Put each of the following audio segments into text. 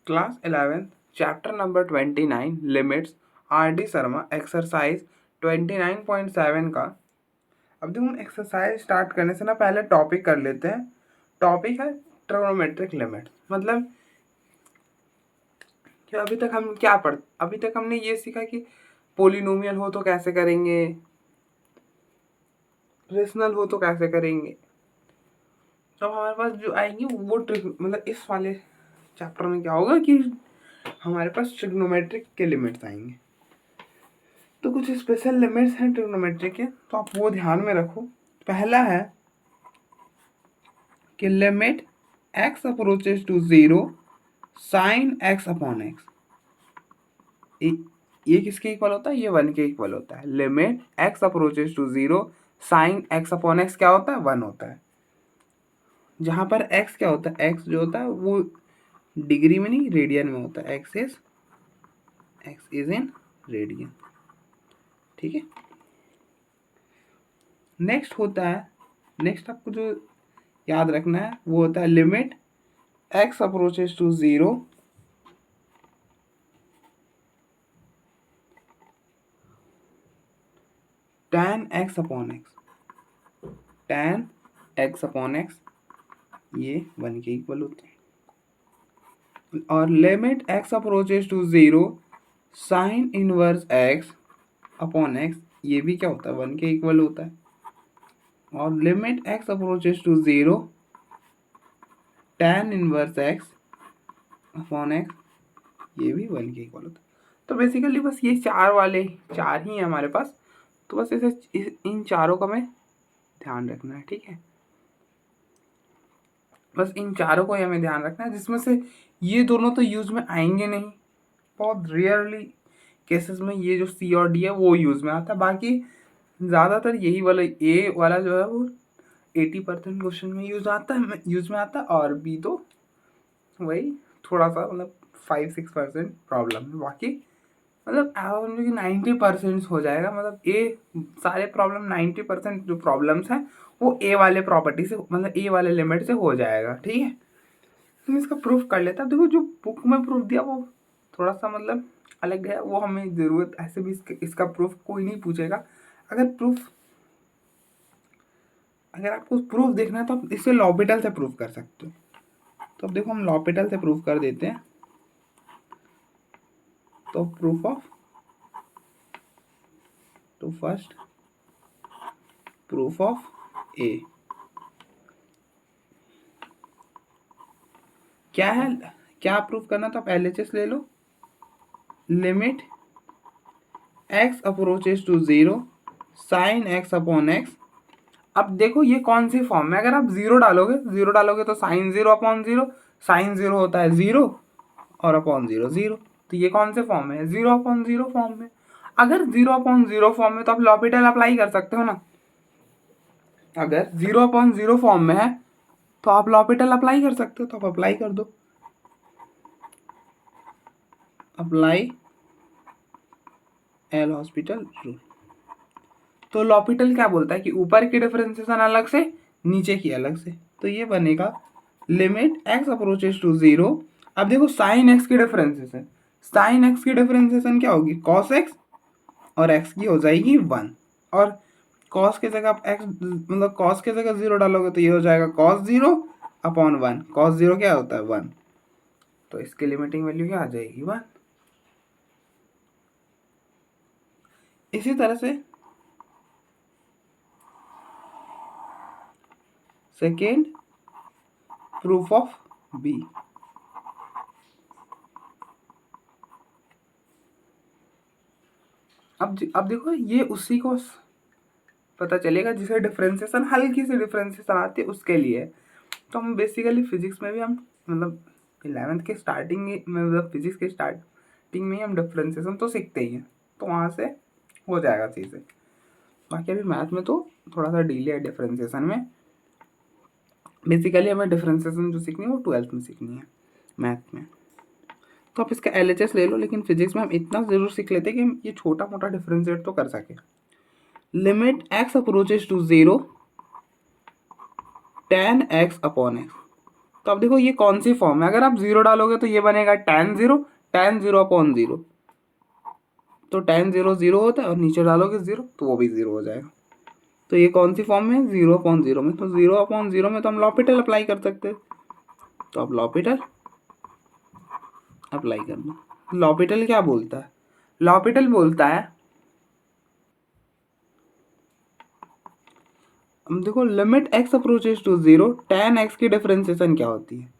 Class 11 chapter number 29 limits RD. Sharma exercise 29.7 का। अब देखो हम एक्सरसाइज स्टार्ट करने से ना पहले टॉपिक कर लेते हैं। टॉपिक है ट्रिग्नोमेट्रिक लिमिट। मतलब कि अभी तक हमने ये सीखा कि पोलिनोमियल हो तो कैसे करेंगे, रेशनल हो तो कैसे करेंगे। तो हमारे पास जो आएंगे वो मतलब इस वाले चैप्टर में क्या होगा कि हमारे पास ट्रिग्नोमेट्रिक के लिमिट्स आएंगे। तो कुछ स्पेशल लिमिट्स हैं ट्रिग्नोमेट्रिक के, तो आप वो ध्यान में रखो। पहला है कि limit x approaches to 0 sine x upon x. ये किसके इक्वल होता है? ये 1 के इक्वल होता है। Limit x approaches to 0 sine x upon x क्या होता है? 1 होता है। जहां पर x क्या होता है? x जो होता है वो डिग्री में नहीं रेडियन में होता है। x is in radian. ठीक है। नेक्स्ट आपको जो याद रखना है वो होता है limit x approaches to 0 tan x upon x. tan x upon x ये 1 के इक्वल होते हैं। और limit x approaches to 0 sine inverse x upon x ये भी क्या होता है? 1 के इक्वल होता है। और limit x approaches to 0 tan inverse x upon x ये भी 1 के इक्वल होता है। तो बेसिकली बस ये चार ही हैं हमारे पास। तो बस इन चारों का हमें ध्यान रखना है। ठीक है, बस इन चारों को हमें ध्यान रखना है, जिसमें से ये दोनों तो यूज में आएंगे नहीं। बहुत रेयरली केसेस में ये जो सी और डी है वो यूज में आता है। बाकी ज़्यादातर यही वाला ए वाला जो है वो 80% क्वेश्चन में यूज में आता है। और बी तो वही थोड़ा सा मतलब 5-6% प्रॉब्लम है। बाकी मतलब ऐसा समझो कि 90% हो जाएगा। मतलब ए सारे प्रॉब्लम 90% जो प्रॉब्लम्स हैं वो ए वाले प्रॉपर्टी से मतलब ए वाले लिमिट से हो जाएगा। ठीक है, तुम इसका प्रूफ कर लेता। देखो जो बुक में प्रूफ दिया वो थोड़ा सा मतलब अलग है, वो हमें ज़रूरत ऐसे भी इसका प्रूफ कोई नहीं पूछेगा। अगर आपको प्रूफ देखना है तो आप इसे लॉपिटल से प्रूफ कर सकते हो। तो अब देखो हम लॉपिटल से प्रूफ कर देते हैं। तो फर्स्ट प्रूफ ऑफ ए क्या है? क्या प्रूफ करना? तो आप LHS ले लो। Limit x approaches to 0 sine x upon x. अब देखो ये कौन सी फॉर्म में, अगर आप जीरो डालोगे तो साइन 0 अपॉन 0, साइन 0 होता है 0 और अपॉन 0 0। तो ये कौन से फॉर्म में है? 0 अपॉन 0 फॉर्म में। अगर 0 अपॉन 0 फॉर्म में तो आप लॉपिटल अप्लाई कर सकते हो ना। अगर 0 अपॉन 0 फॉर्म में है तो आप लॉपिटल अप्लाई कर सकते हो। तो आप अप्लाई कर दो। Apply L hospital rule. तो लॉपिटल क्या बोलता है कि ऊपर की डिफरेंशिएशन अलग से, नीचे की अलग से। तो ये बनेगा लिमिट x अप्रोचेस टू 0। अब देखो साइन x की डिफरेंशिएशन क्या होगी? cos x और x की हो जाएगी 1। और cos के जगह आप x मतलब cos के जगह 0 डालोगे तो ये हो जाएगा cos 0 अपॉन 1। cos 0 क्या होता है? 1। तो इसकी लिमिटिंग वैल्यू क्या आ जाएगी? 1। इसी तरह से सेकेंड प्रूफ ऑफ बी। अब देखो ये उसी को पता चलेगा जिसे डिफरेंशिएशन हल्की सी डिफरेंशिएशन आती है उसके लिए। तो हम बेसिकली फिजिक्स में भी हम मतलब 11th के स्टार्टिंग में मतलब फिजिक्स के स्टार्टिंग में ही हम डिफरेंशिएशन तो सीखते ही हैं। तो वहाँ से हो जाएगा चीज़ें। बाकी अभी मैथ में तो थोड़ा सा डिले है डिफरेंशिएशन में। बेसिकली हमें डिफरेंशिएशन जो सीखनी है वो 12th में सीखनी है मैथ में। तो आप इसका LHS ले लो, लेकिन फिजिक्स में हम इतना ज़रूर सीख लेते हैं कि हम ये छोटा मोटा डिफरेंशिएट तो कर सकें। Limit x approaches to 0 tan x upon x. तो अब देखो ये कौन सी फॉर्म है, अगर आप जीरो डालोगे तो ये बनेगा tan जीरो अपॉन जीरो, तो tan जीरो जीरो होता है और नीचे डालोगे जीरो तो वो भी जीरो हो जाएगा। तो ये कौन सी फॉर्म में है, जीरो अपॉन जीरो में। तो जीरो अपॉन जीरो में तो हम लॉपिटल अप्लाई कर सकते हैं, तो अब लॉपिटल अप्लाई कर दो। लॉपिटल क्या बोलता है, लॉपिटल बोलता है, हम देखो limit x approaches to zero, tan x की डिफरेंशिएशन क्या होती है,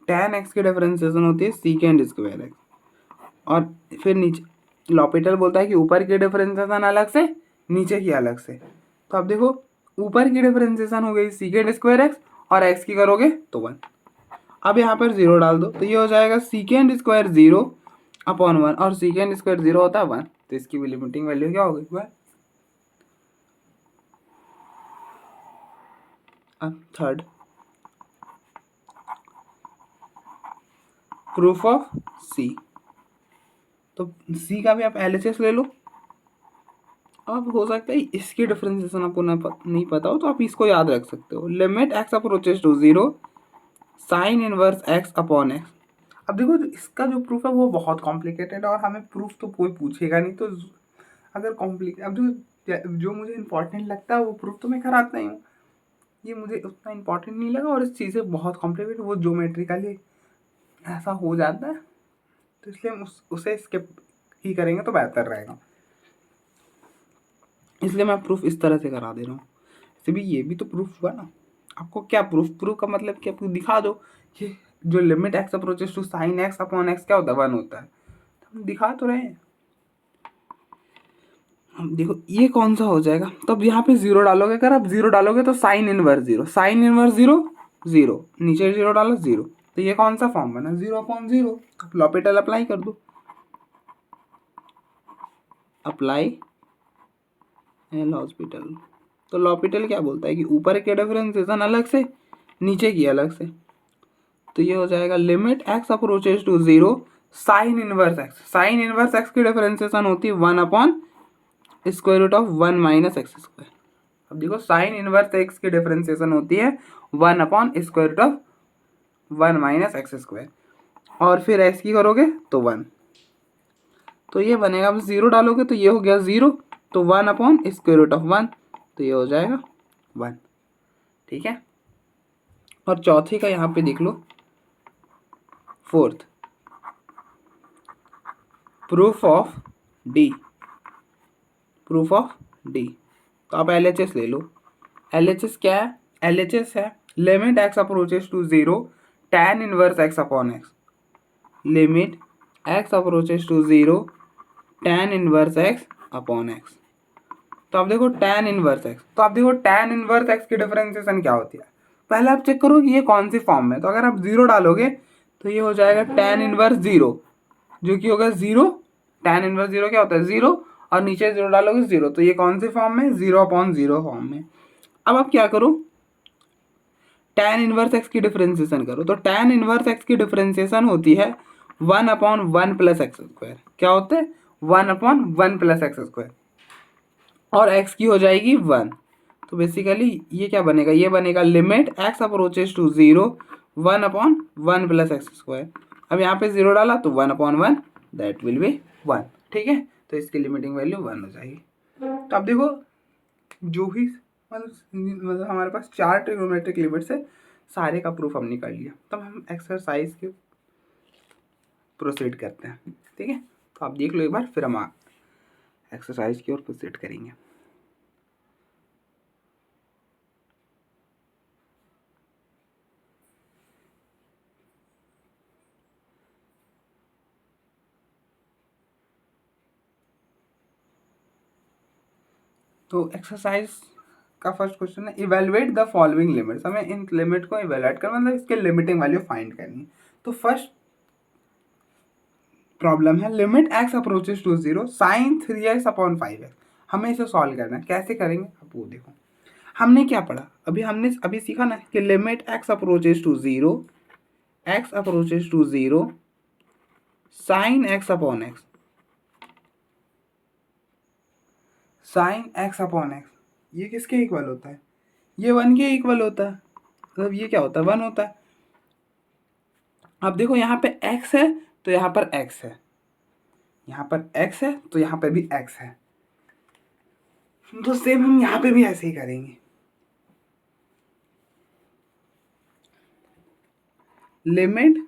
tan x की डिफरेंशिएशन होती है सीकेंड स्क्वायर x, और फिर नीचे लॉपिटल बोलता है कि ऊपर की डिफरेंशिएशन अलग से नीचे की अलग से। तो अब देखो ऊपर की डिफरेंशिएशन हो गई सीकेंड स्क्वायर x और x की करोगे तो 1। अब यहाँ पर जीरो डाल दो तो ये हो जाएगा सीकेंड स्क्वायर जीरो अपॉन 1, और सीकेंड स्क्वायर जीरो होता है 1, तो इसकी भी लिमिटिंग वैल्यू क्या होगी 1। अब थर्ड प्रूफ ऑफ सी, तो सी का भी आप एलएचएस ले लो। अब हो सकता है इसकी डिफरेंशिएशन आपको नहीं पता हो तो आप इसको याद रख सकते हो, limit x approaches to zero sine inverse x upon x. अब देखो इसका जो प्रूफ है वो बहुत कॉम्प्लिकेटेड है और हमें प्रूफ तो कोई पूछेगा नहीं, तो अगर कॉम्प्लिकेट अब जो मुझे इंपॉर्टेंट लगता है वो प्रूफ तो मैं कराता ही हूँ, ये मुझे उतना इंपॉर्टेंट नहीं लगा और इस चीज़ें बहुत कॉम्प्लिकेटेड वो ज्योमेट्रिकली ऐसा हो जाता है, तो इसलिए हम उसे स्किप ही करेंगे तो बेहतर रहेगा, इसलिए मैं प्रूफ इस तरह से करा दे रहा हूँ। ऐसे भी ये भी तो प्रूफ हुआ ना, आपको क्या प्रूफ का मतलब कि आपको दिखा दो कि जो limit x approaches to sine x upon x क्या होता है 1 होता है, तो हम दिखा तो रहे हैं। हम देखो ये कौन सा हो जाएगा, तो अब यहाँ पे जीरो डालोगे, अगर आप जीरो डालोगे तो sine inverse zero, sine inverse zero zero, नीचे जीरो डालो जीरो, तो ये कौन सा फॉर्म बना zero upon zero. L'Hôpital apply कर दो, अप्लाई हॉस्पिटल, तो लॉपिटल क्या बोलता है कि ऊपर के डिफरेंशिएशन अलग से नीचे की अलग से, तो ये हो जाएगा limit x approaches to zero sine inverse x, sine inverse x की डिफरेंशिएशन होती है 1 upon square root of 1 minus x square. अब देखो साइन इनवर्स एक्स की डिफरेंशिएशन होती है 1 upon square root of 1 minus x square, और फिर एक्स की करोगे तो 1, तो ये बनेगा, अब जीरो डालोगे तो ये हो गया जीरो, तो 1 अपॉन स्क्वायर रूट ऑफ 1, तो ये हो जाएगा 1, ठीक है। और चौथे का यहाँ पे देख लो, fourth proof of D, proof of D, तो आप एलएचएस ले लो। एलएचएस क्या है, एलएचएस है limit x approaches to zero tan inverse x upon x, limit x approaches to zero tan inverse x upon x. तो आप देखो tan इनवर्स एक्स, तो आप देखो tan इनवर्स एक्स की डिफरेंशिएशन क्या होती है, पहले आप चेक करो कि ये कौन सी फॉर्म में, तो अगर आप जीरो डालोगे तो ये हो जाएगा tan इनवर्स जीरो, जो कि होगा जीरो, tan इनवर्स जीरो क्या होता है जीरो, और नीचे जीरो डालोगे जीरो, तो ये कौन सी फॉर्म में, जीरो अपॉन जीरो फॉर्म में। अब आप क्या करो, tan इनवर्स एक्स की डिफरेंशिएशन करो, तो tan इनवर्स एक्स की डिफरेंशिएशन होती है 1 अपॉन 1 प्लस एक्स स्क्वायर, क्या होता है 1 अपॉन 1 प्लस एक्स स्क्वायर, और x की हो जाएगी 1, तो बेसिकली ये क्या बनेगा, ये बनेगा limit x approaches to zero 1 upon 1 plus x square. अब यहाँ पे जीरो डाला तो 1 अपॉन 1 दैट विल बी 1, ठीक है, तो इसकी लिमिटिंग वैल्यू 1 हो जाएगी। तो अब देखो जो भी मतलब हमारे पास 4 ट्रिग्नोमेट्रिक लिमिट्स है, सारे का प्रूफ हमने कर लिया, तब हम एक्सरसाइज के प्रोसीड करते हैं, ठीक है। तो आप देख लो एक बार, फिर हम एक्सरसाइज की ओर प्रोसीड करेंगे। तो एक्सरसाइज का फर्स्ट क्वेश्चन है इवेलुएट द फॉलोइंग लिमिट्स, हमें इन लिमिट को इवेलुएट करना मतलब इसके लिमिटिंग वैल्यू फाइंड करनी है। तो फर्स्ट प्रॉब्लम है limit x approaches to zero sine 3x upon 5x, हमें इसे सॉल्व करना है, कैसे करेंगे अब वो देखो। हमने क्या पढ़ा, हमने अभी सीखा ना कि limit x approaches to zero, x approaches to zero sine x upon x, sine x upon x, ये किसके इक्वल होता है, ये 1 के इक्वल होता है, मतलब ये क्या होता है, 1 होता है। अब देखो यहाँ पे x है तो यहाँ पर x है, यहाँ पर x है तो यहाँ पे भी x है, तो सेम हम यहाँ पे भी ऐसे ही करेंगे। Limit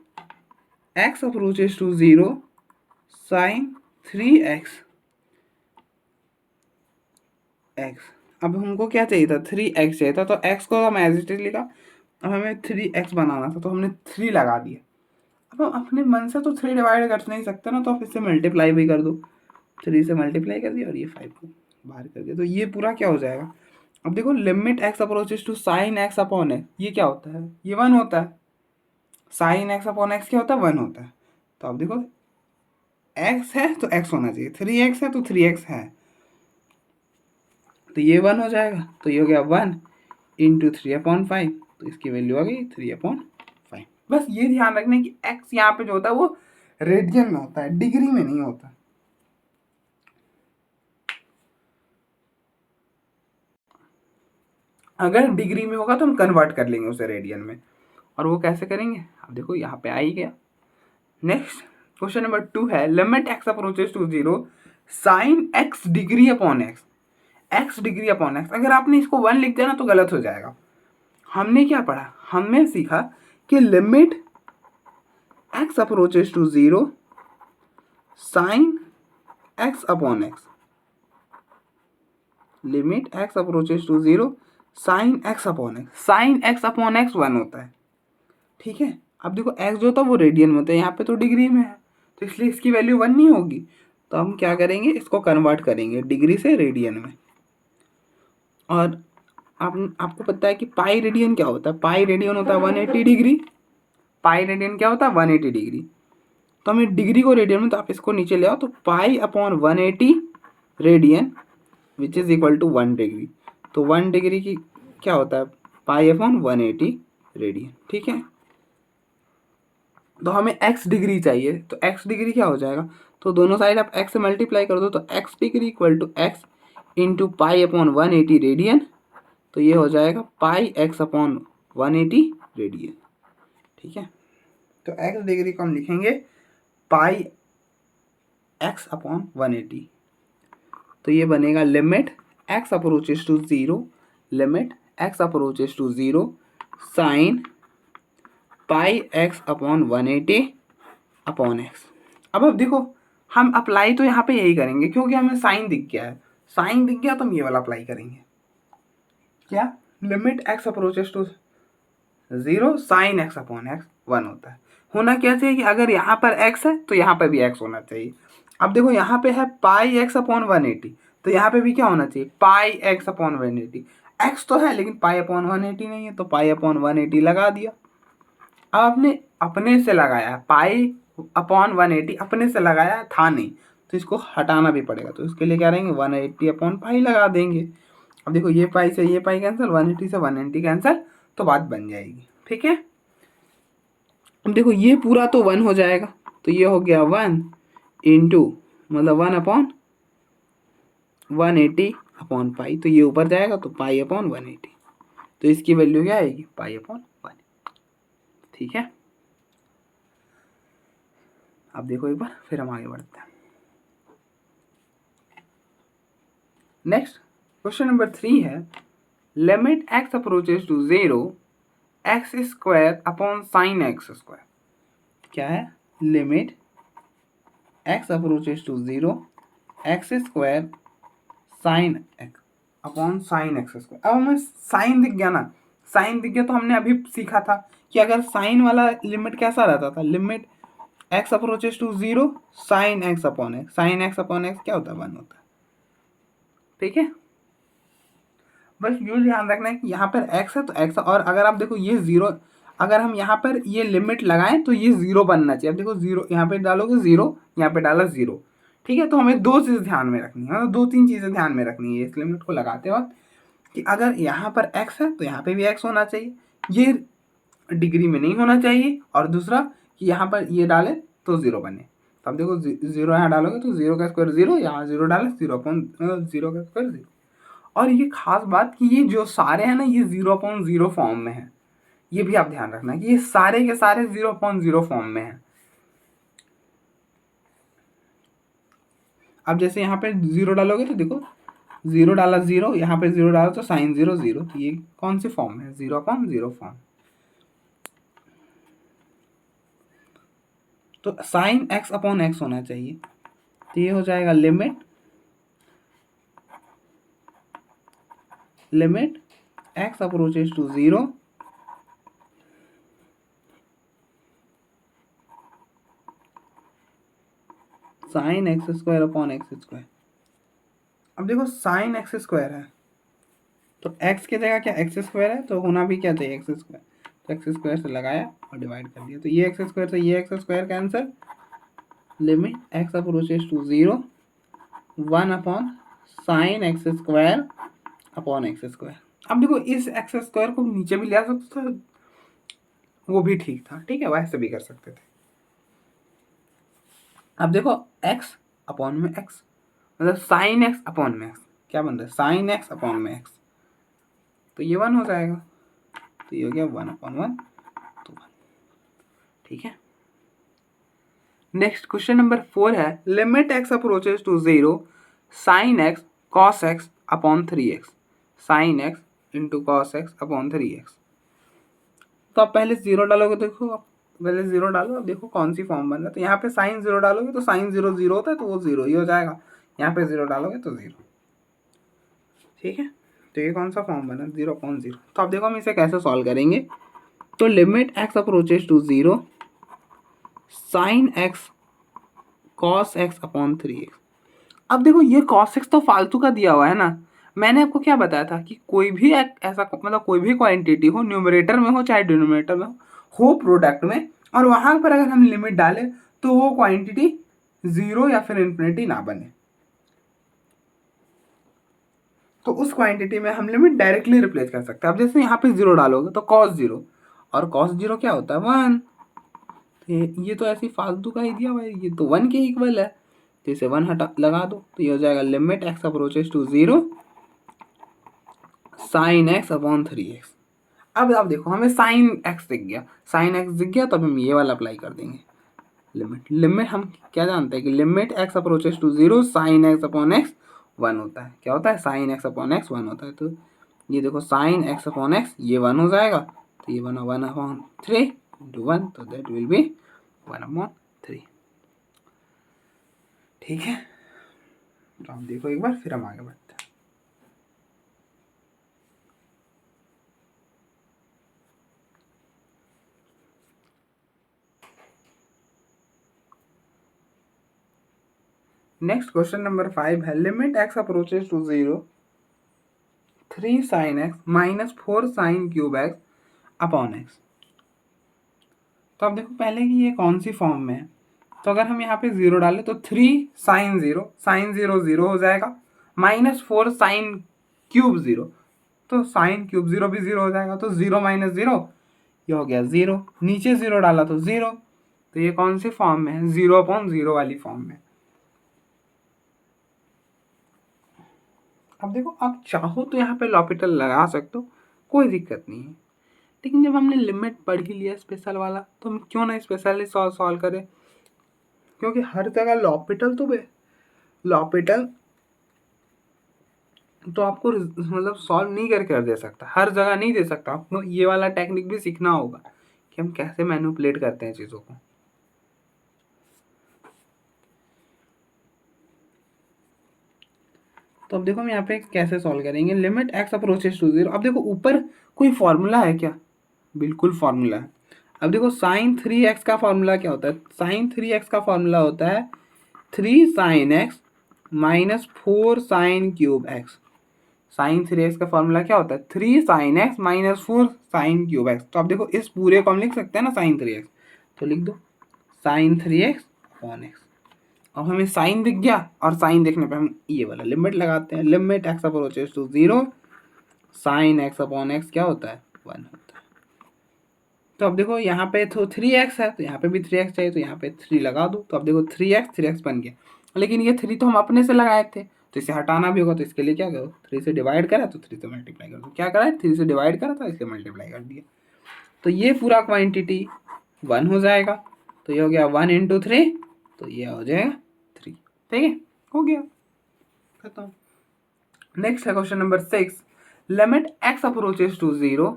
x approaches to 0 sine 3x x। अब हमको क्या चाहिए था, 3x चाहिए था, तो x को हम एज इट इज लिखा। अब हमें 3x बनाना था तो हमने 3 लगा दिया। अब हम अपने मन से तो 3 डिवाइड कर नहीं सकते ना, तो आप इससे मल्टीप्लाई भी कर दो। 3 से मल्टीप्लाई कर दिया और ये 5 को बाहर कर दिया, तो ये पूरा क्या हो जाएगा। अब देखो limit x approaches to sine x upon x, ये क्या होता है, ये 1 होता है। साइन x अपॉन x क्या होता है, 1 होता है। तो अब देखो x है तो x होना चाहिए, 3x है तो 3x है, तो ये 1 हो जाएगा। तो ये हो गया 1 इंटू 3/5, तो इसकी वैल्यू आ गई 3/5। बस ये ध्यान रखना कि x यहाँ पे जो होता है वो रेडियन में होता है, डिग्री में नहीं होता। अगर डिग्री में होगा तो हम कन्वर्ट कर लेंगे उसे रेडियन में, और वो कैसे करेंगे, अब देखो यहाँ पे आ ही गया। नेक्स्ट क्वेश्चन नंबर 2 है, limit x approaches to 0 sine x degree upon x, x degree upon x। अगर आपने इसको 1 लिख दिया ना तो गलत हो जाएगा। हमने क्या पढ़ा, हमने सीखा कि limit x approaches to 0 sine x upon x, limit x approaches to 0 sine x upon x, sine x upon x 1 होता है, ठीक है। अब देखो x जो होता है वो रेडियन में होता है, यहाँ पे तो डिग्री में है, तो इसलिए इसकी वैल्यू 1 नहीं होगी। तो हम क्या करेंगे, इसको कन्वर्ट करेंगे डिग्री से रेडियन में। और आपको पता है कि पाई रेडियन क्या होता है, पाई रेडियन होता है 180 डिग्री। पाई रेडियन क्या होता है, 180 डिग्री। तो हमें डिग्री को रेडियन में, तो आप इसको नीचे ले आओ, तो pi upon 180 radian which is equal to 1 degree. तो 1 डिग्री की क्या होता है, पाई अपॉन 180 रेडियन, ठीक है। तो हमें x डिग्री चाहिए, तो x डिग्री क्या हो जाएगा, तो दोनों साइड आप x से मल्टीप्लाई कर दो, तो x degree equal to x into pi upon 180 radian. तो ये हो जाएगा पाई x अपॉन 180 रेडियन, ठीक है। तो x डिग्री को हम लिखेंगे पाई x अपॉन 180। तो ये बनेगा limit x approaches to 0, limit x approaches to 0 sine pi x upon 180 upon x। अब देखो हम अप्लाई तो यहाँ पे यही करेंगे, क्योंकि हमें साइन दिख गया है, साइन दिख गया तो हम ये वाला अप्लाई करेंगे। क्या, limit x approaches to 0 sine x upon x 1 होता है। होना क्या चाहिए कि अगर यहाँ पर x है तो यहाँ पर भी x होना चाहिए। अब देखो यहाँ पे है पाई x अपॉन 180, तो यहाँ पे भी क्या होना चाहिए, पाई x अपॉन 180। x तो है लेकिन पाई अपॉन 180 नहीं है, तो पाई अपॉन 180 लगा दिया। अब आपने अपने से लगाया, पाई अपॉन 180 अपने से लगाया था नहीं, तो इसको हटाना भी पड़ेगा, तो इसके लिए क्या रहेंगे 180 अपॉन पाई लगा देंगे। अब देखो ये पाई से ये पाई कैंसिल, 180 से 180 कैंसिल, तो बात बन जाएगी, ठीक है। अब देखो ये पूरा तो 1 हो जाएगा, तो ये हो गया 1 इंटू मतलब 1 अपॉन 180 अपॉन पाई, तो ये ऊपर जाएगा तो पाई अपॉन 180, तो इसकी वैल्यू क्या आएगी, पाई अपॉन 1, ठीक है। अब देखो एक बार फिर हम आगे बढ़ते हैं। नेक्स्ट क्वेश्चन नंबर 3 है, limit x approaches to 0 x square upon sine x square. क्या है, limit x approaches to 0 x square sine x upon sine x square. अब हमें साइन दिख गया ना, साइन दिख गया तो हमने अभी सीखा था कि अगर साइन वाला लिमिट कैसा रहता था, limit x approaches to 0 sine x upon x, sine x upon x क्या होता है, 1 होता है, ठीक है। बस ये ध्यान रखना है कि यहाँ पर x है तो x, और अगर आप देखो ये 0, अगर हम यहाँ पर ये लिमिट लगाएं तो ये 0 बनना चाहिए। अब देखो 0 यहाँ पे डालोगे 0, यहाँ पे डाला 0, ठीक है। तो हमें दो चीज़ ध्यान में रखनी है, दो तीन चीज़ें ध्यान में रखनी है इस लिमिट को लगाते वक्त, कि अगर यहाँ पर x है तो यहाँ पे भी x होना चाहिए, ये डिग्री में नहीं होना चाहिए, और दूसरा कि यहाँ पर ये डालें तो 0 बने। तो अब देखो 0 यहाँ डालोगे तो 0 का स्क्वायर 0, यहाँ 0 डाले 0 अपॉन 0 का स्क्वायर 0। और ये खास बात कि ये जो सारे हैं ना ये 0/0 फॉर्म में है, ये भी आप ध्यान रखना कि ये सारे के सारे 0/0 फॉर्म में है। अब जैसे यहाँ पे 0 डालोगे तो देखो 0 डाला 0, यहाँ पे 0 डाला तो साइन 0 0, तो ये कौन सी फॉर्म है? 0/0 फॉर्म। तो साइन x/x होना चाहिए, तो ये हो जाएगा limit x approaches to 0 sine x² अब देखो साइन x² है तो x की जगह क्या x² है, तो होना भी क्या चाहिए x², तो x² से लगाया और डिवाइड कर दिया, तो ये x² से ये x² cancel, limit x approaches to 0 1/sin x² अब देखो इस x² को नीचे भी ले आ सकते थे, वो भी ठीक था, ठीक है, वैसे भी कर सकते थे। अब देखो x/x मतलब साइन x/x क्या बन रहा है, साइन x/x, तो ये 1 हो जाएगा, तो ये हो गया 1/1 तो 1, ठीक है। नेक्स्ट क्वेश्चन नंबर 4 है limit x approaches to 0 sine x cos x upon 3x sine x into cos x upon 3x। तो आप पहले 0 डालोगे, देखो आप पहले 0 डालो, अब देखो कौन सी फॉर्म बन रहा है, तो यहाँ पे साइन 0 डालोगे तो साइन 0 0 होता है, तो वो 0 ही हो जाएगा, यहाँ पे 0 डालोगे तो 0, ठीक है। तो ये कौन सा फॉर्म बना 0/0। तो अब देखो हम इसे कैसे सॉल्व करेंगे, तो limit x approaches to 0 sine x cos x upon 3x। अब देखो ये cos x तो फालतू का दिया हुआ है ना, मैंने आपको क्या बताया था कि कोई भी ऐसा मतलब कोई भी क्वांटिटी हो, न्यूमरेटर में हो चाहे डिनोमिनेटर में हो प्रोडक्ट में, और वहां पर अगर हम लिमिट डालें तो वो क्वांटिटी 0 या फिर इन्फिनिटी ना बने, तो उस क्वांटिटी में हम लिमिट डायरेक्टली रिप्लेस कर सकते हैं। अब जैसे यहाँ पे 0 डालोगे तो cos 0, और cos 0 क्या होता है 1, ये तो ऐसी फालतू का ही दिया हुआ है, ये तो 1 के इक्वल है, तो इसे 1 हटा लगा दो, तो ये हो जाएगा limit x approaches to 0 sine x upon 3x। अब आप देखो हमें साइन x दिख गया, साइन x दिख गया तो अब हम ये वाला अप्लाई कर देंगे, लिमिट हम क्या जानते हैं कि limit x approaches to 0 sine x upon x 1 होता है, क्या होता है साइन x अपॉन x 1 होता है, तो ये देखो साइन x अपॉन x ये 1 हो जाएगा, तो ये 1/3 इंटू 1, तो दैट विल बी 1/3, ठीक है। तो आप देखो एक बार फिर हम आगे बढ़ते हैं। नेक्स्ट क्वेश्चन नंबर 5 है limit x approaches to 0 3 sin x minus 4 sin cube x upon x। तो अब देखो पहले कि ये कौन सी फॉर्म में है, तो अगर हम यहाँ पे 0 डालें तो 3 sin 0 sin 0 0 हो जाएगा, माइनस 4 sin क्यूब 0, तो sin क्यूब 0 भी 0 हो जाएगा, तो 0 माइनस 0 ये हो गया 0, नीचे 0 डाला तो 0, तो ये कौन सी फॉर्म में है 0/0 वाली फॉर्म में। अब देखो आप चाहो तो यहाँ पे लॉपिटल लगा सकते हो, कोई दिक्कत नहीं है, लेकिन जब हमने लिमिट पढ़ ही लिया स्पेशल वाला तो हम क्यों ना स्पेशली सॉल्व करें, क्योंकि हर जगह लॉपिटल लॉपिटल तो आपको मतलब सॉल्व नहीं करके दे सकता, हर जगह नहीं दे सकता, आपको ये वाला टेक्निक भी सीखना होगा कि हम कैसे मैनिपुलेट करते हैं चीज़ों को। तो अब देखो हम यहाँ पे कैसे सॉल्व करेंगे, लिमिट x अप्रोचेस टू 0। अब देखो ऊपर कोई फॉर्मूला है क्या, बिल्कुल फॉर्मूला है। अब देखो साइन 3x का फॉर्मूला क्या होता है, साइन 3x का फॉर्मूला होता है 3 sin x minus 4 sin cube x। Sine 3x का फॉर्मूला क्या होता है 3 sin x minus 4 sin cube x। तो आप देखो इस पूरे को हम लिख सकते हैं ना साइन 3x, तो लिख दो साइन 3x अपॉन x। अब हमें साइन दिख गया, और साइन देखने पे हम ये वाला लिमिट लगाते हैं, limit x approaches to 0 sine x upon x क्या होता है 1 होता है। तो अब देखो यहाँ पे तो 3x है, तो यहाँ पे भी 3x चाहिए, तो यहाँ पे 3 लगा दो, तो अब देखो 3x बन गया, लेकिन ये 3 तो हम अपने से लगाए थे, तो इसे हटाना भी होगा, तो इसके लिए क्या करो 3 से डिवाइड करा तो 3 से मल्टीप्लाई कर दो, क्या करा 3 से डिवाइड करा था इससे मल्टीप्लाई कर दिया, तो ये पूरा क्वांटिटी 1 हो जाएगा। तो ये हो गया 1 इंटू 3, तो ये हो जाएगा 3। ठीक है, हो गया, खत्म। नेक्स्ट है question number 6, limit x approaches to 0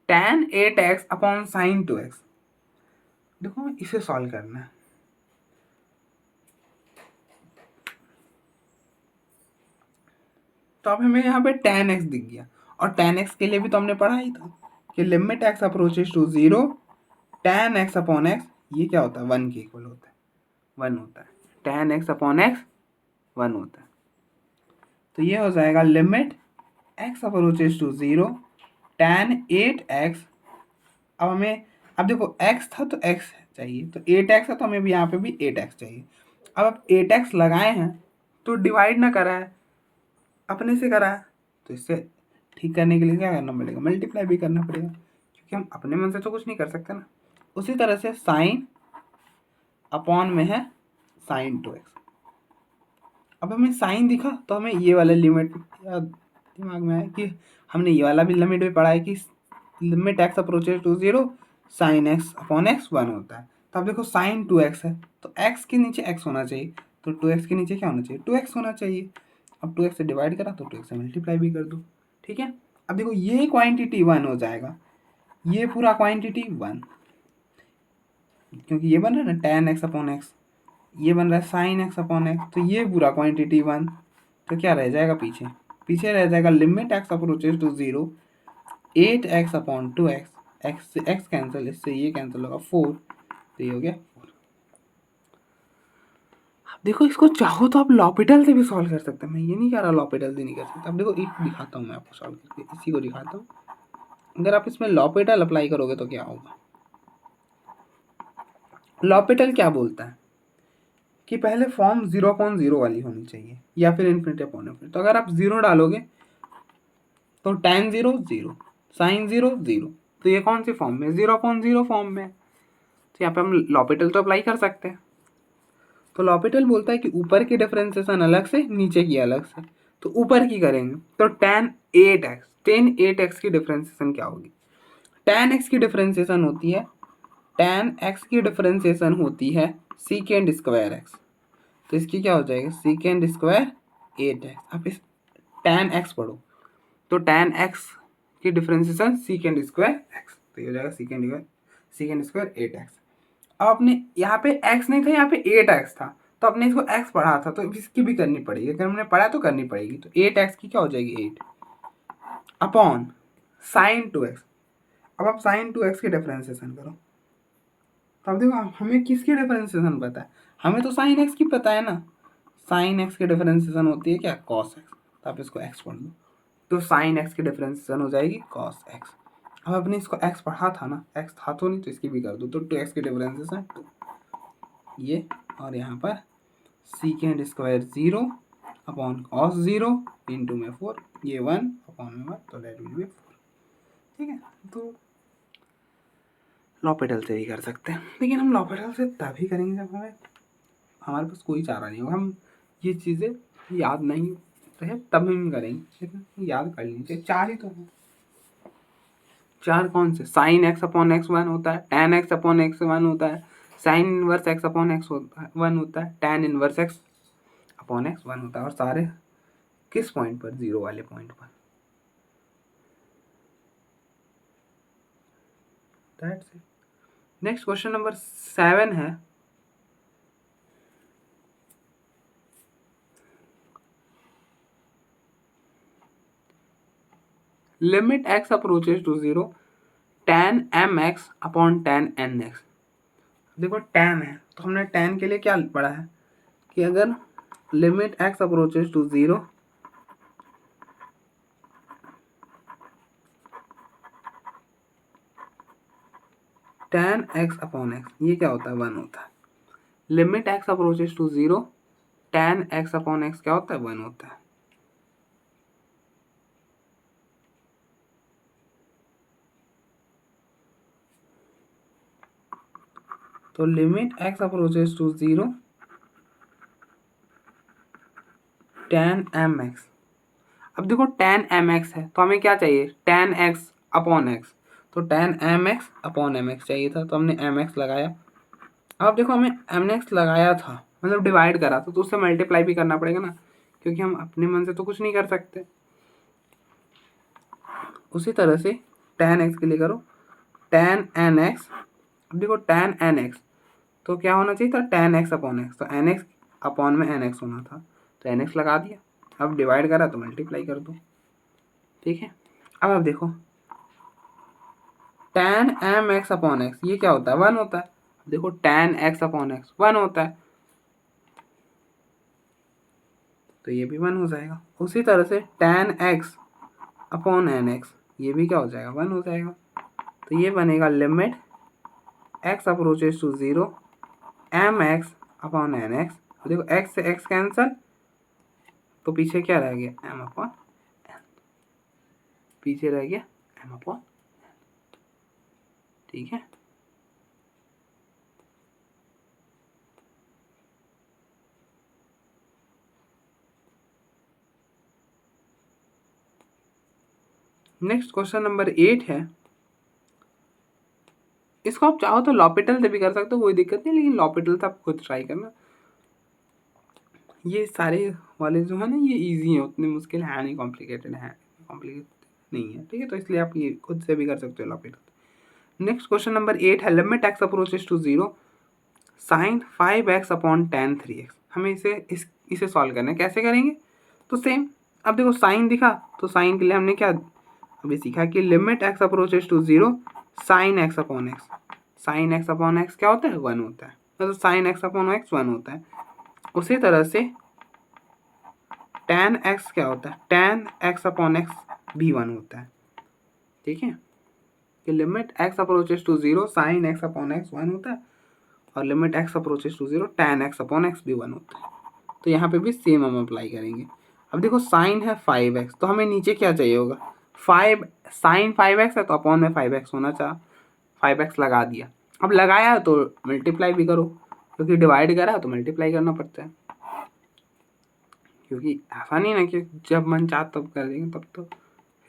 tan 8x upon sin 2x। देखो इसे सॉल्व करना है। तो अब हमें यहाँ पे tan x दिख गया, और tan x के लिए भी तो हमने पढ़ा ही था कि limit x approaches to 0 tan x upon x, ये क्या होता है, 1 के इक्वल होता है, 1 होता है। tan x अपॉन x 1 होता है। तो ये हो जाएगा limit x approaches to 0 tan 8x। अब हमें, अब देखो x था तो x चाहिए, तो 8x है तो हमें भी यहाँ पे भी 8x चाहिए। अब 8x लगाए हैं तो डिवाइड ना करा है, अपने से करा है, तो इससे ठीक करने के लिए क्या करना पड़ेगा, मल्टीप्लाई भी करना पड़ेगा, क्योंकि हम अपने मन से तो कुछ नहीं कर सकते ना। उसी तरह से साइन अपॉन में है साइन 2x। अब हमें साइन दिखा तो हमें ये वाला लिमिट दिमाग में आया कि हमने ये वाला भी लिमिट भी पढ़ा है कि limit x approaches to 0 sine x upon x 1 होता है। तो अब देखो साइन 2x है तो x के नीचे x होना चाहिए, तो 2x के नीचे क्या होना चाहिए, 2x होना चाहिए। अब 2x से डिवाइड करा तो 2x से मल्टीप्लाई भी कर दो। ठीक है, अब देखो ये क्वांटिटी 1 हो जाएगा, ये पूरा क्वांटिटी 1, क्योंकि ये बन रहा है ना tan x अपॉन x, ये बन रहा है साइन एक्स अपॉन एक्स, तो ये पूरा क्वांटिटी 1। तो क्या रह जाएगा पीछे, पीछे रह जाएगा limit x approaches to 0 8x upon 2x, x से एक्स कैंसिल, इससे ये कैंसिल होगा 4, तो ये हो गया 4। अब देखो इसको चाहो तो आप लॉपिटल से भी सॉल्व कर सकते हैं, मैं ये नहीं कह रहा लॉपिटल से नहीं कर सकते। अब देखो एक दिखाता हूँ मैं आपको सॉल्व करके, इसी को दिखाता हूँ। अगर आप इसमें लॉपिटल अप्लाई करोगे तो क्या होगा, लॉपिटल क्या बोलता है कि पहले फॉर्म 0/0 वाली होनी चाहिए या फिर इन्फिनिटी अपॉन इन्फिनिटी। तो अगर आप 0 डालोगे तो tan 0 0, sin 0 0, तो ये कौन सी फॉर्म में, 0/0 फॉर्म में। तो यहाँ पे हम लॉपिटल तो अप्लाई कर सकते हैं। तो लॉपिटल बोलता है कि ऊपर की डिफरेंशिएशन अलग से, नीचे की अलग से। तो ऊपर की करेंगे तो tan 8x की डिफरेंशिएशन क्या होगी, tan x की डिफरेंशिएशन होती है, tan x की डिफरेंशिएशन होती है सीकेंड स्क्वायर x। तो इसकी क्या हो जाएगा, सीकेंड स्क्वायर 8x। अब इस tan x पढ़ो, तो tan x की डिफरेंशिएशन सीकेंड स्क्वायर x, तो ये हो जाएगा सीकेंड स्क्वायर 8x। अब आपने यहाँ पे x नहीं था, यहाँ पे 8x था, तो आपने इसको x पढ़ा था तो इसकी भी करनी पड़ेगी, अगर हमने पढ़ा तो करनी पड़ेगी। तो 8x की क्या हो जाएगी 8 अपॉन साइन 2x। अब आप साइन 2x की डिफरेंशिएशन करो, तब देखो हमें किसकी डिफरेंशिएशन पता है, हमें तो साइन x की पता है ना। साइन x की डिफरेंशिएशन होती है क्या, कॉस x। तो आप इसको x पढ़ लो, तो साइन x की डिफरेंशिएशन हो जाएगी कॉस x। अब अपने इसको x पढ़ा था ना, x था तो नहीं, तो इसकी भी कर दो, तो 2x की डिफरेंशिएशन 2, ये, और यहाँ पर secant square 0 upon cos 0 into में 4, ये 1 अपॉन में 1, तो दैट विल बी 4। ठीक है, तो लॉपिटल से भी कर सकते हैं, लेकिन हम लॉपिटल से तभी करेंगे जब हमारे पास कोई चारा नहीं होगा, हम ये चीज़ें याद नहीं रहे तब हम करेंगे, लेकिन याद कर लीजिए। 4 ही तो है, 4 कौन से, साइन एक्स अपॉन एक्स 1 होता है, tan एक्स अपॉन एक्स 1 होता है, sign inverse x upon x 1 होता है, tan inverse x upon x 1 होता है, और सारे किस पॉइंट पर, 0 वाले पॉइंट पर। That's it. Next question number 7 है, limit x approaches to 0 tan mx upon tan nx। देखो tan है तो हमने tan के लिए क्या पढ़ा है कि अगर limit x approaches to 0 tan x upon x, ये क्या होता है, 1 होता है। Limit x approaches to 0 tan x upon x क्या होता है, 1 होता है। तो limit x approaches to 0 tan mx। अब देखो tan mx है तो हमें क्या चाहिए, tan x अपॉन x, तो tan mx अपॉन mx चाहिए था, तो हमने mx लगाया। अब देखो हमें mx लगाया था, मतलब डिवाइड करा था, तो उससे मल्टीप्लाई भी करना पड़ेगा ना, क्योंकि हम अपने मन से तो कुछ नहीं कर सकते। उसी तरह से tan x के लिए करो, tan nx। अब देखो tan nx तो क्या होना चाहिए था, tan x अपॉन x, तो nx अपॉन में nx होना था, तो nx लगा दिया। अब डिवाइड करा तो मल्टीप्लाई कर दो, ठीक है। अब आप देखो tan mx अपॉन x ये क्या होता है, 1 होता है। देखो tan x अपॉन x 1 होता है, तो ये भी 1 हो जाएगा। उसी तरह से tan x अपॉन nx ये भी क्या हो जाएगा, 1 हो जाएगा। तो ये बनेगा limit x approaches to 0 mx upon nx। देखो x से x कैंसल, तो पीछे क्या रह गया, m अपॉन n, पीछे रह गया m अपॉन, ठीक है। नेक्स्ट क्वेश्चन नंबर 8 है। इसको आप चाहो तो लॉपिटल से भी कर सकते हो, कोई दिक्कत नहीं, लेकिन लॉपिटल से आप खुद ट्राई करना। ये सारे वाले जो है ना ये इजी हैं, उतने मुश्किल है नहीं, कॉम्प्लिकेटेड है, कॉम्प्लिकेटेड नहीं है, ठीक है। तो इसलिए आप ये खुद से भी कर सकते हो लॉपिटल। नेक्स्ट क्वेश्चन नंबर 8 है, limit x approaches to 0 sine 5x upon tan 3x। हमें इसे सॉल्व करना है, कैसे करेंगे, तो सेम। अब देखो साइन दिखा, तो साइन के लिए हमने क्या अभी सीखा कि limit x approaches to 0 sine x upon x, sine x upon x क्या होता है, 1 होता है, मतलब साइन x अपॉन x 1 होता है। उसी तरह से tan x क्या होता है, tan x अपॉन x भी 1 होता है, ठीक है। कि limit x approaches to 0 sine x upon x 1 होता है, और limit x approaches to 0 tan x upon x भी 1 होता है। तो यहाँ पे भी सेम हम अप्लाई करेंगे। अब देखो साइन है 5x, तो हमें नीचे क्या चाहिए होगा, 5 साइन 5x है तो अपॉन में 5x होना चाहिए, 5x लगा दिया। अब लगाया तो मल्टीप्लाई भी करो, क्योंकि डिवाइड करा तो मल्टीप्लाई करना पड़ता है, क्योंकि ऐसा नहीं ना कि जब मन चाह तब कर देंगे, तब तो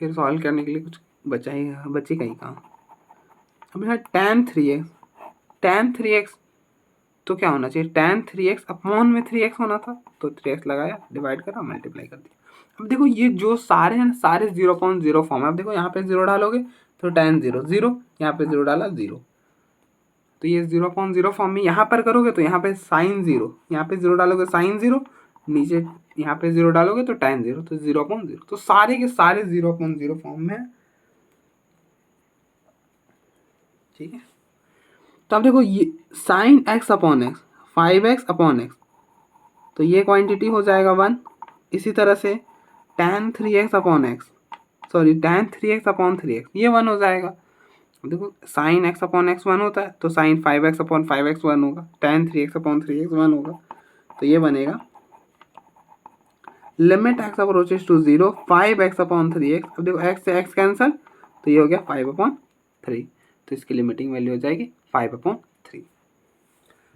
फिर सॉल्व करने के लिए कुछ बचे का ही काम। अब यहाँ tan 3x तो क्या होना चाहिए, tan 3x अपॉन में 3x होना था, तो 3x लगाया, डिवाइड करा, मल्टीप्लाई कर दिया। अब देखो ये जो सारे हैं सारे 0.0 फॉर्म है। अब देखो यहाँ पे 0 डालोगे तो tan 0 0, यहाँ पे 0 डाला 0, तो ये 0.0 फॉर्म में। यहाँ पर करोगे तो यहाँ पे साइन 0, यहाँ पे 0 डालोगे साइन 0, नीचे यहाँ पे 0 डालोगे तो tan 0, तो 0.0, तो सारे के सारे 0.0 फॉर्म में, ठीक है। तो अब देखो ये sine x upon x 5x upon x, तो ये क्वांटिटी हो जाएगा 1। इसी तरह से tan 3x upon x, sorry tan 3x upon 3x ये 1 हो जाएगा। देखो साइन x अपॉन एक्स 1 होता है, तो साइन 5x अपॉन 5x 1 होगा, tan 3x अपॉन 3x 1 होगा, तो ये बनेगा limit x approaches to 0 5x upon 3x। अब देखो x से x कैंसल, तो ये हो गया 5 अपॉन 3, तो इसकी लिमिटिंग वैल्यू हो जाएगी 5 अपॉन 3।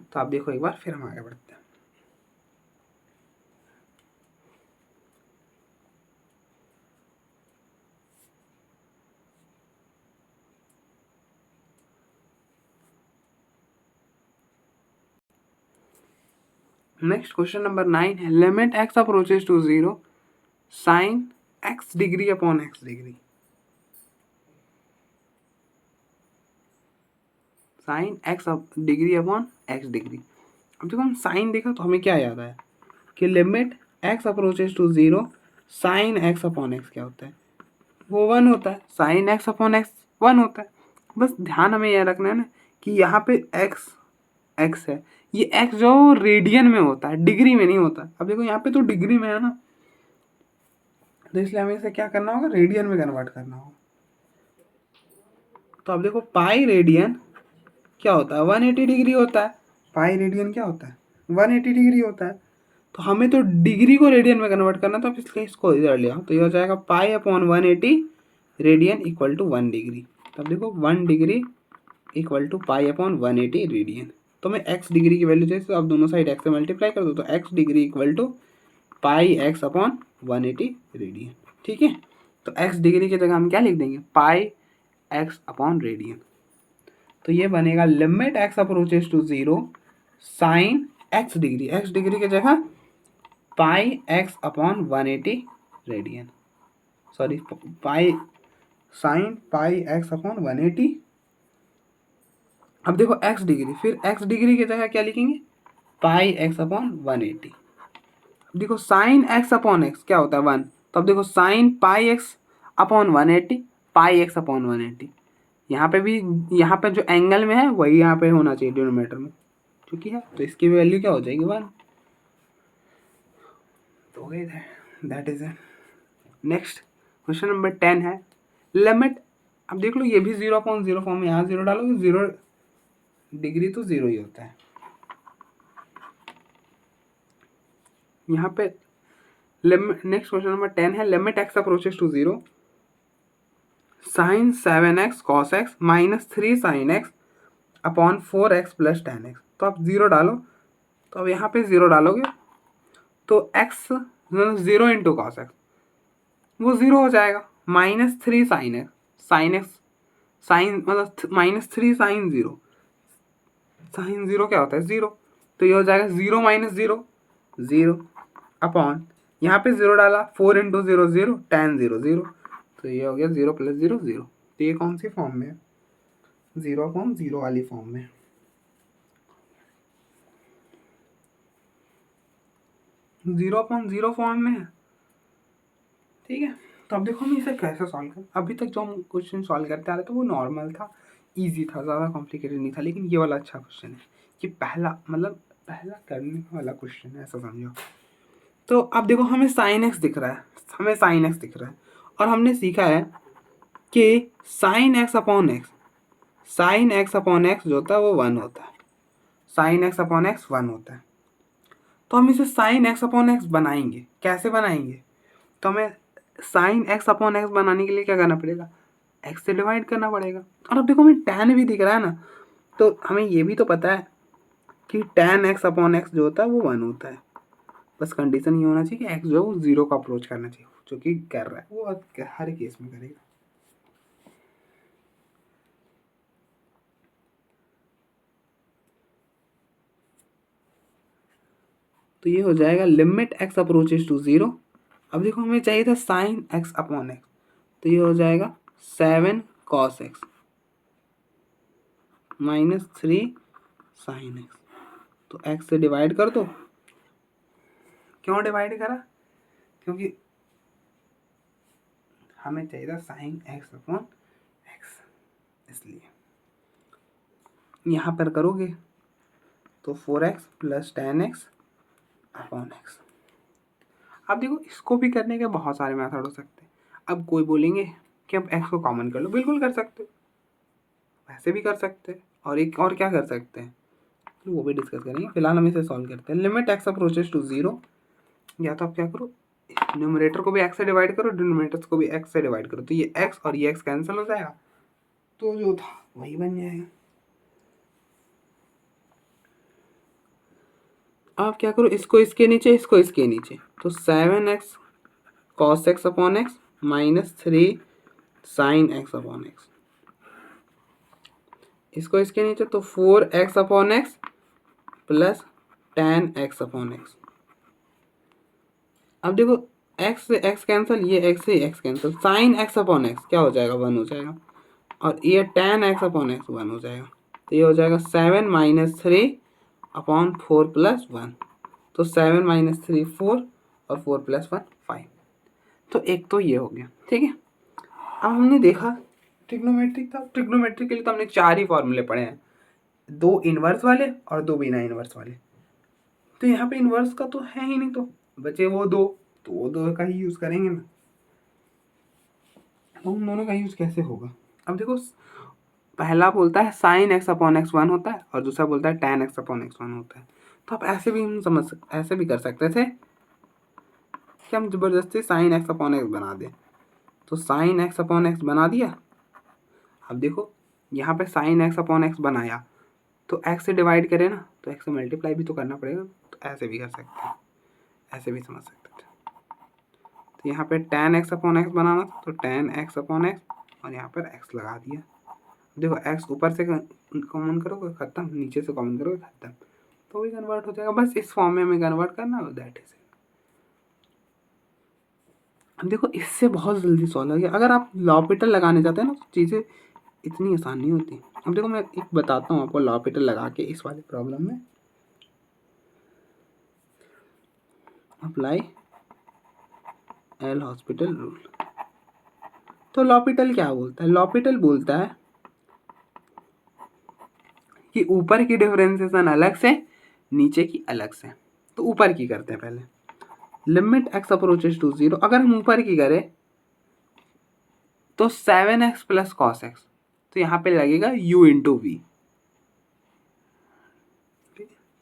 तो आप देखो एक बार, फिर हम आगे बढ़ते हैं। नेक्स्ट क्वेश्चन नंबर 9 है, limit x approaches to 0 sine x degree upon x degree, sine x degree upon x degree. अब देखो हम साइन देखा तो हमें क्या याद आया कि limit x approaches to 0 sine x upon x क्या होता है, वो 1 होता है, साइन x अपॉन x 1 होता है। बस ध्यान हमें यह रखना है ना कि यहाँ पे x है, ये x जो रेडियन में होता है, डिग्री में नहीं होता। अब देखो यहाँ पे तो डिग्री में है ना, तो इसलिए हमें इसे क्या करना होगा, रेडियन में कन्वर्ट करना होगा। तो अब देखो पाई रेडियन क्या होता है, 180 डिग्री होता है। पाई रेडियन क्या होता है, 180 डिग्री होता है। तो हमें तो डिग्री को रेडियन में कन्वर्ट करना था, इसलिए इसको इधर लिया, तो ये हो जाएगा pi upon 180 radian equal to 1 degree. तब देखो 1 degree equal to pi upon 180 radian. तो मैं x डिग्री की वैल्यू चाहिए, तो आप दोनों साइड x से मल्टीप्लाई कर दो, तो x degree equal to pi x upon 180 radian. ठीक है। तो x डिग्री की जगह हम क्या लिख देंगे, पाई x अपॉन रेडियन। तो ये बनेगा limit x approaches to 0 sine x degree, x degree की जगह pi x upon 180 radian, sorry pi sine pi x upon 180। अब देखो x डिग्री, फिर x डिग्री की जगह क्या लिखेंगे, पाई x अपॉन 180। देखो साइन x अपॉन एक्स क्या होता है 1, तो अब देखो साइन पाई x अपॉन 180 पाई x अपॉन 180। यहाँ पे भी, यहाँ पे जो एंगल में है वही यहाँ पे होना चाहिए डिनोमिनेटर में, क्योंकि है, तो इसकी वैल्यू क्या हो जाएगी 1। तो that is it. Next question number 10 है लिमिट। अब देख लो ये भी 0/0 फॉर्म में, यहाँ 0 डालोगे 0 डिग्री तो 0 ही होता है। यहाँ पे लिमिट, नेक्स्ट क्वेश्चन नंबर 10 है limit x approaches to 0 sine 7x cos x minus 3 sine x upon 4x plus 10x। तो आप 0 डालो, तो अब यहाँ पे 0 डालोगे तो x 0 इंटू कॉस x वो 0 हो जाएगा, माइनस 3 साइन x साइन मतलब माइनस 3 साइन 0, साइन 0 क्या होता है 0, तो ये हो जाएगा 0 माइनस 0 0 अपॉन यहाँ पे 0 डाला 4 इंटू 0 0 tan 0 0, तो ये हो गया 0 प्लस 0 0। तो ये कौन सी फॉर्म में है, 0/0 वाली फॉर्म में। 0/0 फॉर्म में है, ठीक है। तो अब देखो हम इसे कैसे सॉल्व करें। अभी तक जो हम क्वेश्चन सॉल्व करते आ रहे थे वो नॉर्मल था, इजी था, ज़्यादा कॉम्प्लिकेटेड नहीं था, लेकिन ये वाला अच्छा क्वेश्चन है कि पहला मतलब पहला करने वाला क्वेश्चन है, ऐसा समझो। तो अब देखो हमें साइन एक्स दिख रहा है, हमें साइन एक्स दिख रहा है, और हमने सीखा है कि sign x upon x, sine x upon x जो होता है वो 1 होता है, साइन एक्स अपॉन एक्स 1 होता है। तो हम इसे साइन एक्स अपॉन एक्स बनाएंगे, कैसे बनाएंगे, तो हमें साइन एक्स अपॉन एक्स बनाने के लिए क्या करना पड़ेगा, एक्स से डिवाइड करना पड़ेगा। और अब देखो हमें tan भी दिख रहा है ना, तो हमें ये भी तो पता है कि tan एक्स अपॉन एक्स जो होता है वो 1 होता है। बस कंडीशन ये होना चाहिए कि एक्स जो है वो 0 का अप्रोच करना चाहिए, जो कि कर रहा है वो हर केस में करेगा। तो ये हो जाएगा लिमिट एक्स अप्रोचेस टू 0। अब देखो हमें चाहिए था साइन एक्स अपॉन एक्स, तो ये हो जाएगा 7 cos x minus 3 sine x. तो x से डिवाइड कर दो, क्यों डिवाइड करा, क्योंकि हमें चाहिए था साइन एक्स अपॉन एक्स, इसलिए यहाँ पर करोगे तो 4x plus 10x upon x. अब देखो इसको भी करने के बहुत सारे मेथड हो सकते हैं। अब कोई बोलेंगे कि अब x को कॉमन कर लो, बिल्कुल कर सकते हो, वैसे भी कर सकते हैं, और एक और क्या कर सकते हैं वो भी डिस्कस करेंगे। फिलहाल हम इसे सॉल्व करते हैं। लिमिट x अप्रोचेस टू 0, या तो आप क्या करो, न्यूमरेटर को भी x से डिवाइड करो, डिनोमिनेटर को भी x से डिवाइड करो, तो ये x और ये x कैंसिल हो जाएगा, तो जो था वही बन जाएगा। आप क्या करो, इसको इसके नीचे, इसको इसके नीचे, तो 7x cos x upon x minus 3 sine x upon x, इसको इसके नीचे तो 4x upon x plus tan x upon x. अब देखो x से x कैंसिल, ये x से x cancel, sine x upon x क्या हो जाएगा 1 हो जाएगा, और ये tan x अपॉन एक्स 1 हो जाएगा, तो ये हो जाएगा 7 माइनस 3 अपॉन 4 प्लस 1, तो 7 माइनस 3 4 और 4 प्लस 1 5। तो एक तो ये हो गया, ठीक है। अब हमने देखा ट्रिग्नोमेट्रिक था, ट्रिग्नोमेट्रिक के लिए तो हमने 4 ही फॉर्मूले पढ़े हैं, 2 इनवर्स वाले और 2 बिना इनवर्स वाले। तो यहाँ पे इनवर्स का तो है ही नहीं, तो बचे वो 2, तो वो 2 का ही यूज़ करेंगे ना। तो उन दोनों का यूज़ कैसे होगा, अब देखो पहला बोलता है साइन एक्स अपॉन एक्स 1 होता है, और दूसरा बोलता है tan एक्स अपॉन एक्स 1 होता है। तो आप ऐसे भी हम समझ सकते, ऐसे भी कर सकते थे कि हम ज़बरदस्ती साइन एक्स अपॉन एक्स बना दें, तो साइन एक्स अपॉन एक्स बना दिया। अब देखो यहाँ पे साइन एक्स अपॉन एक्स बनाया, तो एक्स से डिवाइड करें ना, तो एक्स से मल्टीप्लाई भी तो करना पड़ेगा, तो ऐसे भी कर सकते हैं, ऐसे भी समझ सकते थे। तो यहाँ पे tan x अपॉन एक्स बनाना था, तो tan x अपॉन एक्स और यहाँ पर x लगा दिया। देखो x ऊपर से कॉमन करोगे खत्म, नीचे से कॉमन करोगे खत्म, तो भी कन्वर्ट हो जाएगा। बस इस फॉर्म में हमें कन्वर्ट करना है, दैट इज। अब देखो इससे बहुत जल्दी सॉल्व हो गया। अगर आप लॉपिटल लगाने जाते हैं ना तो चीज़ें इतनी आसान नहीं होती। अब देखो मैं एक बताता हूँ आपको लॉपिटल लगा के इस वाले प्रॉब्लम में। Apply L hospital rule. तो लॉपिटल क्या बोलता है? लॉपिटल बोलता है कि ऊपर की डिफरेंशिएशन अलग से, नीचे की अलग से। तो ऊपर की करते हैं पहले। Limit x approaches to 0। अगर हम ऊपर की करें तो 7x प्लस कॉस एक्स, तो यहाँ पे लगेगा u into v.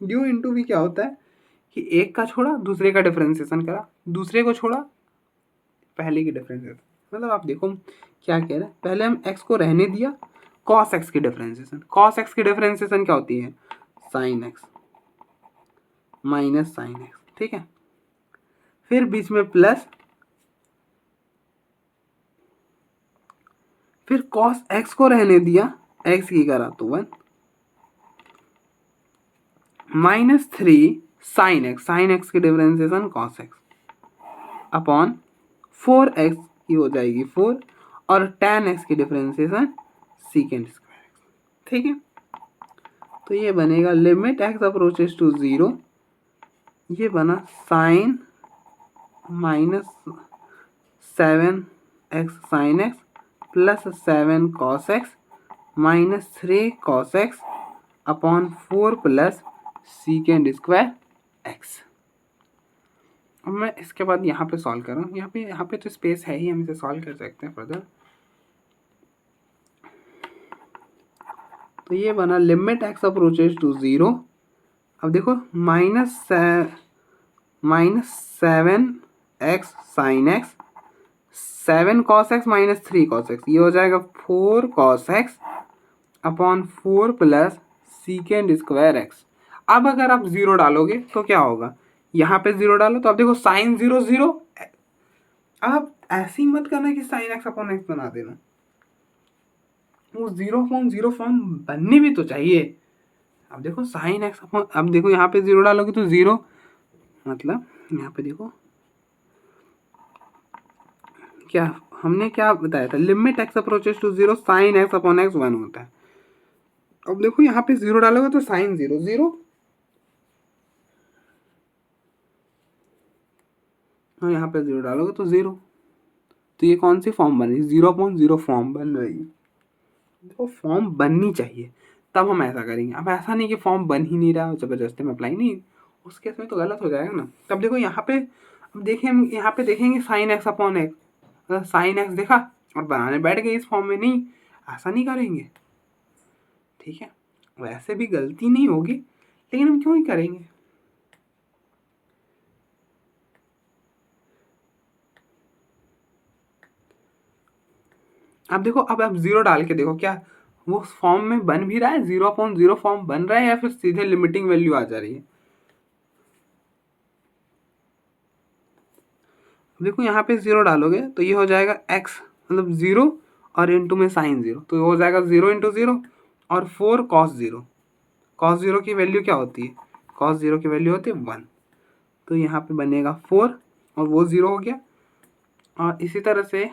u into v क्या होता है कि एक का छोड़ा दूसरे का डिफरेंशिएशन करा, दूसरे को छोड़ा पहले की डिफरेंशिएशन। मतलब आप देखो क्या कह रहे हैं, पहले हम x को रहने दिया, cos x की डिफरेंशिएशन। cos x की डिफरेंशिएशन क्या होती है? sin x minus sin x, ठीक है। फिर बीच में प्लस, फिर cos x को रहने दिया, x की करा तो 1, minus 3 sin x, sin x की differentiation cos x upon 4x की हो जाएगी 4 और tan x की डिफरेंशिएशन सीकेंड स्क्वायर x, ठीक है। तो ये बनेगा लिमिट x अप्रोचेस टू 0, ये बना sine minus 7x sine x plus 7 cos x minus 3 cos x अपॉन 4 प्लस सीकेंड स्क्वायर x। अब मैं इसके बाद यहाँ पे सॉल्व कर रहा हूँ। यहाँ पे तो स्पेस है ही, हम इसे सॉल्व कर सकते हैं फर्दर। तो ये बना लिमिट x अप्रोचेस टू 0। अब देखो minus 7x sine x, 7 cos x minus 3 cos x, ये हो जाएगा 4 cos x अपॉन 4 प्लस सीकेंड स्क्वायर x। अब अगर आप 0 डालोगे तो क्या होगा? यहाँ पे 0 डालो तो आप देखो साइन 0 0। आप ऐसे ही मत करना कि साइन एक्स अपॉन एक्स बना देना, वो 0 अपॉन 0 फॉर्म बननी भी तो चाहिए। अब देखो साइन एक्स अपॉन, अब देखो यहाँ पे 0 डालोगे तो 0, मतलब यहाँ पे देखो क्या हमने क्या बताया था, limit x approaches to 0 sine x upon x 1 होता है। अब देखो यहाँ पे 0 डालोगे तो साइन 0 0 और यहाँ पे 0 डालोगे तो 0। तो ये कौन सी फॉर्म बन रही है? 0 अपॉन 0 फॉर्म बन रही है। देखो फॉर्म बननी चाहिए तब हम ऐसा करेंगे। अब ऐसा नहीं कि फॉर्म बन ही नहीं रहा जबरदस्ती में अप्लाई, नहीं, उस केस में तो गलत हो जाएगा ना। तब देखो यहाँ पे, अब देखें हम यहाँ पे देखेंगे sign x upon x, sine x देखा और बनाने बैठ गए इस फॉर्म में। नहीं, ऐसा नहीं करेंगे, ठीक है। वैसे भी गलती नहीं होगी, लेकिन हम क्यों ही करेंगे। अब देखो, अब आप 0 डाल के देखो क्या वो फॉर्म में बन भी रहा है, 0 अपॉन 0 फॉर्म बन रहा है या फिर सीधे लिमिटिंग वैल्यू आ जा रही है। देखो यहाँ पे 0 डालोगे तो ये हो जाएगा x, मतलब 0 और इंटू में साइन 0, तो ये हो जाएगा 0 इंटू 0 और 4 cos 0। cos 0 की वैल्यू क्या होती है? cos 0 की वैल्यू होती है 1, तो यहाँ पे बनेगा 4 और वो 0 हो गया। और इसी तरह से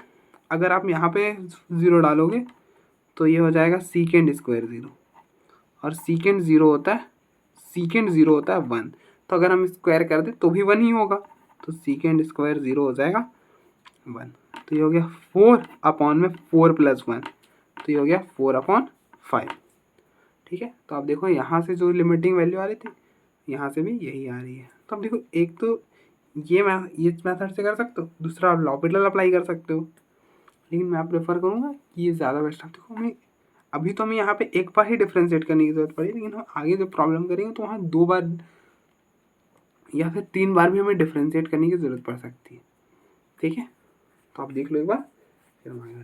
अगर आप यहाँ पे 0 डालोगे तो ये हो जाएगा सीकेंड स्क्वायर 0, और सीकेंड 0 होता है, सीकेंड 0 होता है 1, तो अगर हम स्क्वायर कर दें तो भी 1 ही होगा, तो सीकेंड स्क्वायर 0 हो जाएगा 1। तो ये हो गया 4 अपॉन में 4 प्लस 1, तो ये हो गया 4 अपॉन 5, ठीक है। तो आप देखो यहाँ से जो लिमिटिंग वैल्यू आ रही थी, यहाँ से भी यही आ रही है। तो अब देखो एक तो ये मेथड से कर सकते हो, दूसरा आप लॉपिटल अप्लाई कर सकते हो, लेकिन मैं प्रेफर करूँगा कि ये ज़्यादा बेस्ट है। देखो हमें अभी तो हमें यहाँ पे एक बार ही डिफ्रेंशिएट करने की ज़रूरत पड़ी, लेकिन हम आगे जो प्रॉब्लम करेंगे तो वहाँ 2 बार या फिर 3 बार भी हमें डिफ्रेंशिएट करने की ज़रूरत पड़ सकती है, ठीक है। तो आप देख लो एक बार, फिर हम आगे